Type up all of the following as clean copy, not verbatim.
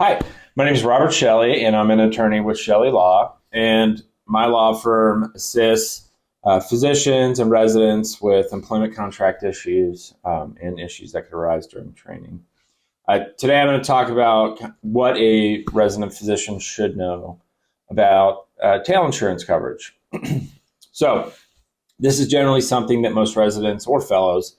Hi, my name is Robert Shelley, and I'm an attorney with Shelley Law. And my law firm assists physicians and residents with employment contract issues and issues that could arise during training. Today, I'm going to talk about what a resident physician should know about tail insurance coverage. So, this is generally something that most residents or fellows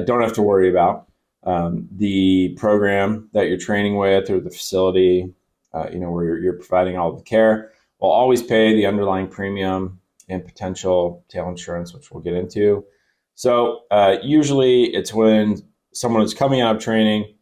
don't have to worry about. The program that you're training with or the facility, where you're providing all of the care, will always pay the underlying premium and potential tail insurance, which we'll get into. So usually it's when someone is coming out of training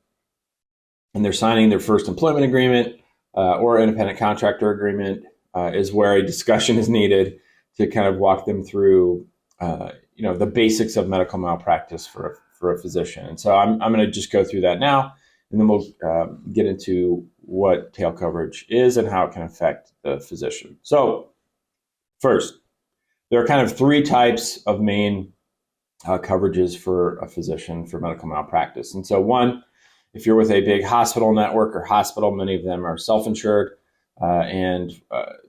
and they're signing their first employment agreement or independent contractor agreement is where a discussion is needed to kind of walk them through, the basics of medical malpractice for a physician. And so I'm going to just go through that now, and then we'll get into what tail coverage is and how it can affect the physician. So first, there are kind of three types of main coverages for a physician for medical malpractice. And so one, if you're with a big hospital network or hospital, many of them are self-insured, and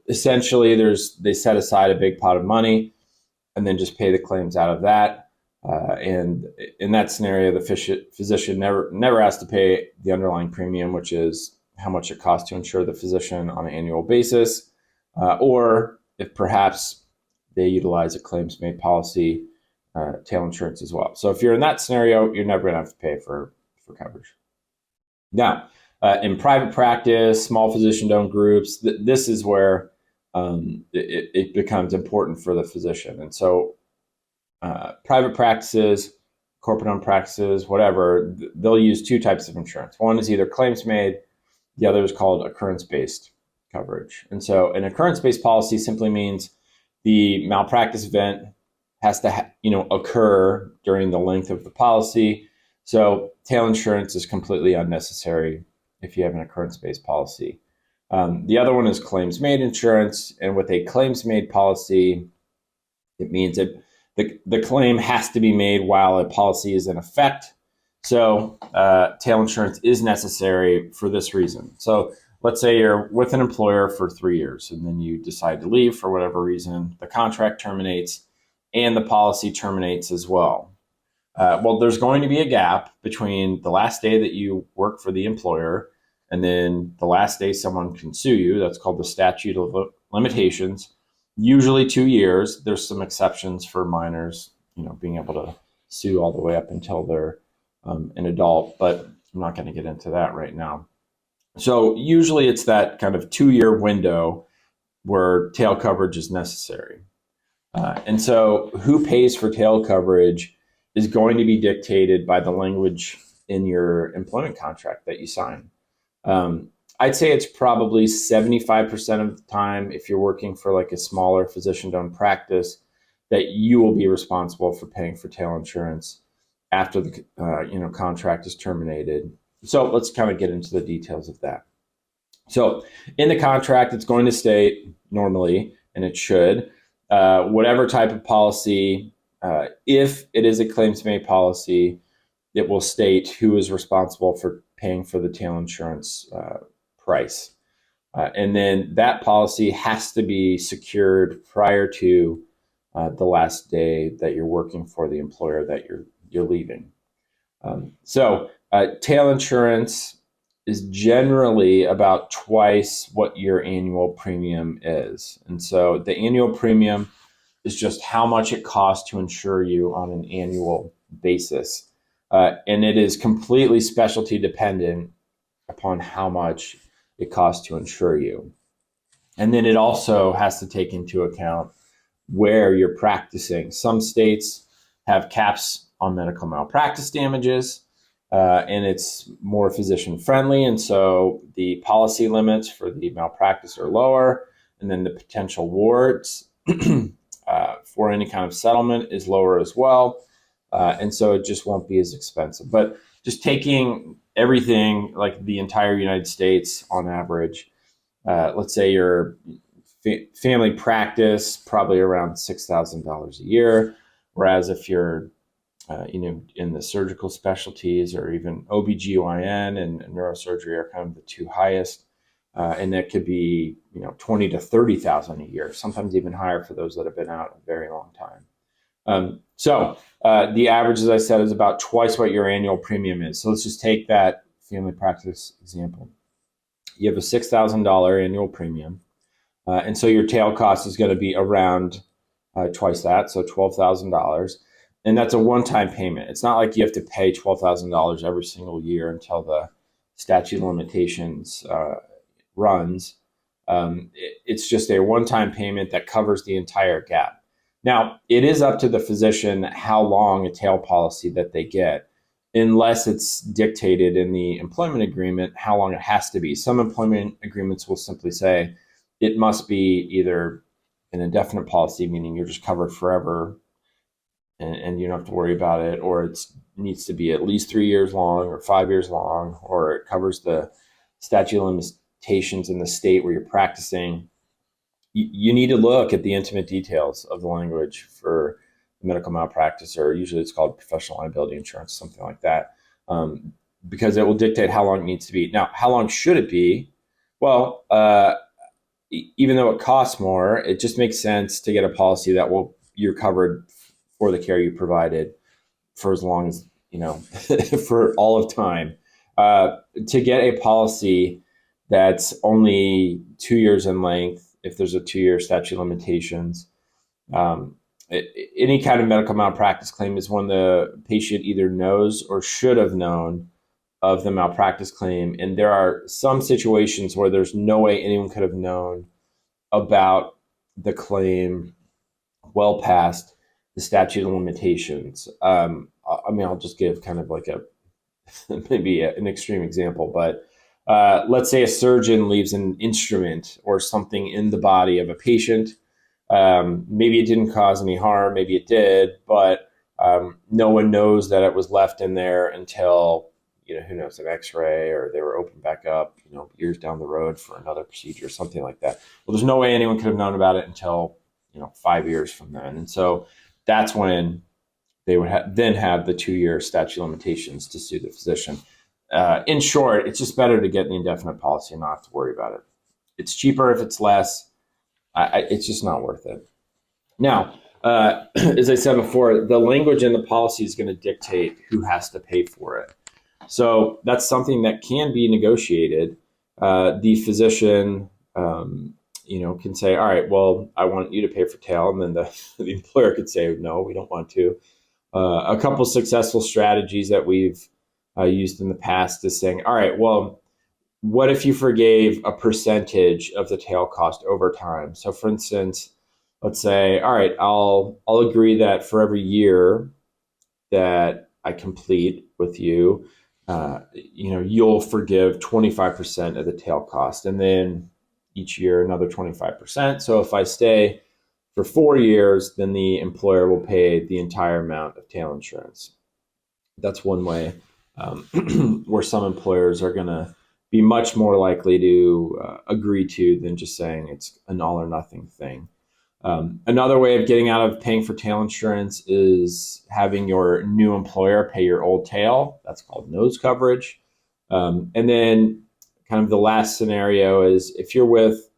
essentially they set aside a big pot of money and then just pay the claims out of that. And in that scenario, the physician never has to pay the underlying premium, which is how much it costs to insure the physician on an annual basis, or if perhaps they utilize a claims-made policy, tail insurance as well. So if you're in that scenario, you're never going to have to pay for coverage. Now, in private practice, small physician-owned groups, this is where it becomes important for the physician. And so private practices, corporate-owned practices, whatever, they'll use two types of insurance. One is either claims-made, the other is called occurrence-based coverage. And so an occurrence-based policy simply means the malpractice event has to occur during the length of the policy. So tail insurance is completely unnecessary if you have an occurrence-based policy. The other one is claims-made insurance, and with a claims-made policy, it means that the claim has to be made while a policy is in effect. So tail insurance is necessary for this reason. So let's say you're with an employer for 3 years, and then you decide to leave for whatever reason. The contract terminates, and the policy terminates as well. Well, there's going to be a gap between the last day that you work for the employer and then the last day someone can sue you. That's called the statute of limitations. Usually 2 years. There's some exceptions for minors, being able to sue all the way up until they're an adult, but I'm not going to get into that right now. So usually it's that kind of 2-year window where tail coverage is necessary. And so who pays for tail coverage is going to be dictated by the language in your employment contract that you sign. I'd say it's probably 75% of the time, if you're working for like a smaller physician-owned practice, that you will be responsible for paying for tail insurance after the contract is terminated. So let's kind of get into the details of that. So in the contract, it's going to state normally, and it should, whatever type of policy, if it is a claims-made policy, it will state who is responsible for paying for the tail insurance price. And then that policy has to be secured prior to the last day that you're working for the employer that you're leaving. So tail insurance is generally about twice what your annual premium is. And so the annual premium is just how much it costs to insure you on an annual basis. And it is completely specialty dependent upon how much it costs to insure you. And then it also has to take into account where you're practicing. Some states have caps on medical malpractice damages, and it's more physician friendly. And so the policy limits for the malpractice are lower, and then the potential awards for any kind of settlement is lower as well. And so it just won't be as expensive. But just taking everything, like the entire United States on average, let's say your family practice, probably around $6,000 a year. Whereas if you're in the surgical specialties, or even OBGYN and neurosurgery are kind of the two highest. And that could be, 20 to 30,000 a year, sometimes even higher for those that have been out a very long time. So the average, as I said, is about twice what your annual premium is. So let's just take that family practice example. You have a $6,000 annual premium. And so your tail cost is going to be around twice that, so $12,000. And that's a one-time payment. It's not like you have to pay $12,000 every single year until the statute of limitations runs. It's just a one-time payment that covers the entire gap. Now, it is up to the physician how long a tail policy that they get, unless it's dictated in the employment agreement how long it has to be. Some employment agreements will simply say it must be either an indefinite policy, meaning you're just covered forever and you don't have to worry about it, or it needs to be at least 3 years long or 5 years long, or it covers the statute of limitations in the state where you're practicing. You need to look at the intimate details of the language for medical malpractice, or usually it's called professional liability insurance, something like that, because it will dictate how long it needs to be. Now, how long should it be? Well, even though it costs more, it just makes sense to get a policy that you're covered for the care you provided for as long as, for all of time. To get a policy that's only 2 years in length, if there's a 2-year statute of limitations, any kind of medical malpractice claim is when the patient either knows or should have known of the malpractice claim. And there are some situations where there's no way anyone could have known about the claim well past the statute of limitations. I'll just give kind of like maybe an extreme example, but let's say a surgeon leaves an instrument or something in the body of a patient. Maybe it didn't cause any harm, maybe it did, but no one knows that it was left in there until, who knows, an x-ray, or they were opened back up, years down the road for another procedure or something like that. Well, there's no way anyone could have known about it until, 5 years from then. And so that's when they would then have the 2-year statute of limitations to sue the physician. In short, it's just better to get the indefinite policy and not have to worry about it. It's cheaper if it's less. It's just not worth it. Now, as I said before, the language in the policy is going to dictate who has to pay for it. So that's something that can be negotiated. The physician, can say, all right, well, I want you to pay for tail. And then the employer could say, no, we don't want to. A couple successful strategies that we've used in the past is saying, all right, well, what if you forgave a percentage of the tail cost over time? So for instance, let's say, all right, I'll agree that for every year that I complete with you, you'll forgive 25% of the tail cost, and then each year another 25%. So if I stay for 4 years, then the employer will pay the entire amount of tail insurance. That's one way where some employers are going to be much more likely to agree to than just saying it's an all or nothing thing. Another way of getting out of paying for tail insurance is having your new employer pay your old tail. That's called nose coverage. And then kind of the last scenario is if you're with,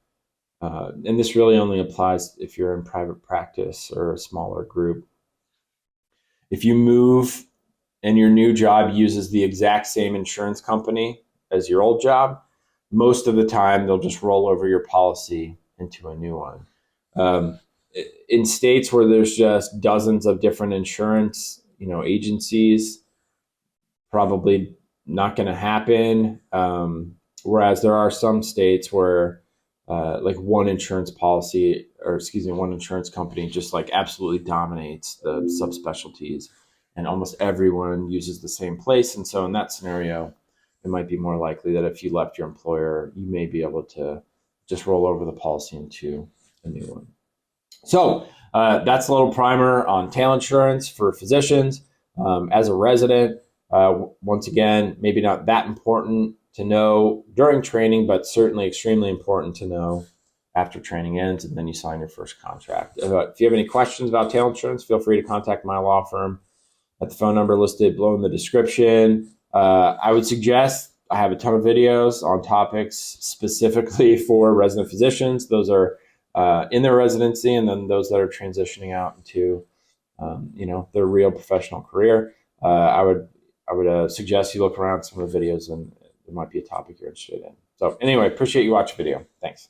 and this really only applies if you're in private practice or a smaller group. If you move and your new job uses the exact same insurance company as your old job, most of the time they'll just roll over your policy into a new one. In states where there's just dozens of different insurance, agencies, probably not going to happen. Whereas there are some states where like one insurance company just like absolutely dominates the subspecialties, and almost everyone uses the same place. And so in that scenario, it might be more likely that if you left your employer, you may be able to just roll over the policy into a new one. So that's a little primer on tail insurance for physicians. As a resident, once again, maybe not that important to know during training, but certainly extremely important to know after training ends and then you sign your first contract. If you have any questions about tail insurance, feel free to contact my law firm. at the phone number listed below in the description. I would suggest I have a ton of videos on topics specifically for resident physicians. Those are in their residency, and then those that are transitioning out into their real professional career. I would suggest you look around some of the videos, and there might be a topic you're interested in. So anyway, appreciate you watching the video. Thanks.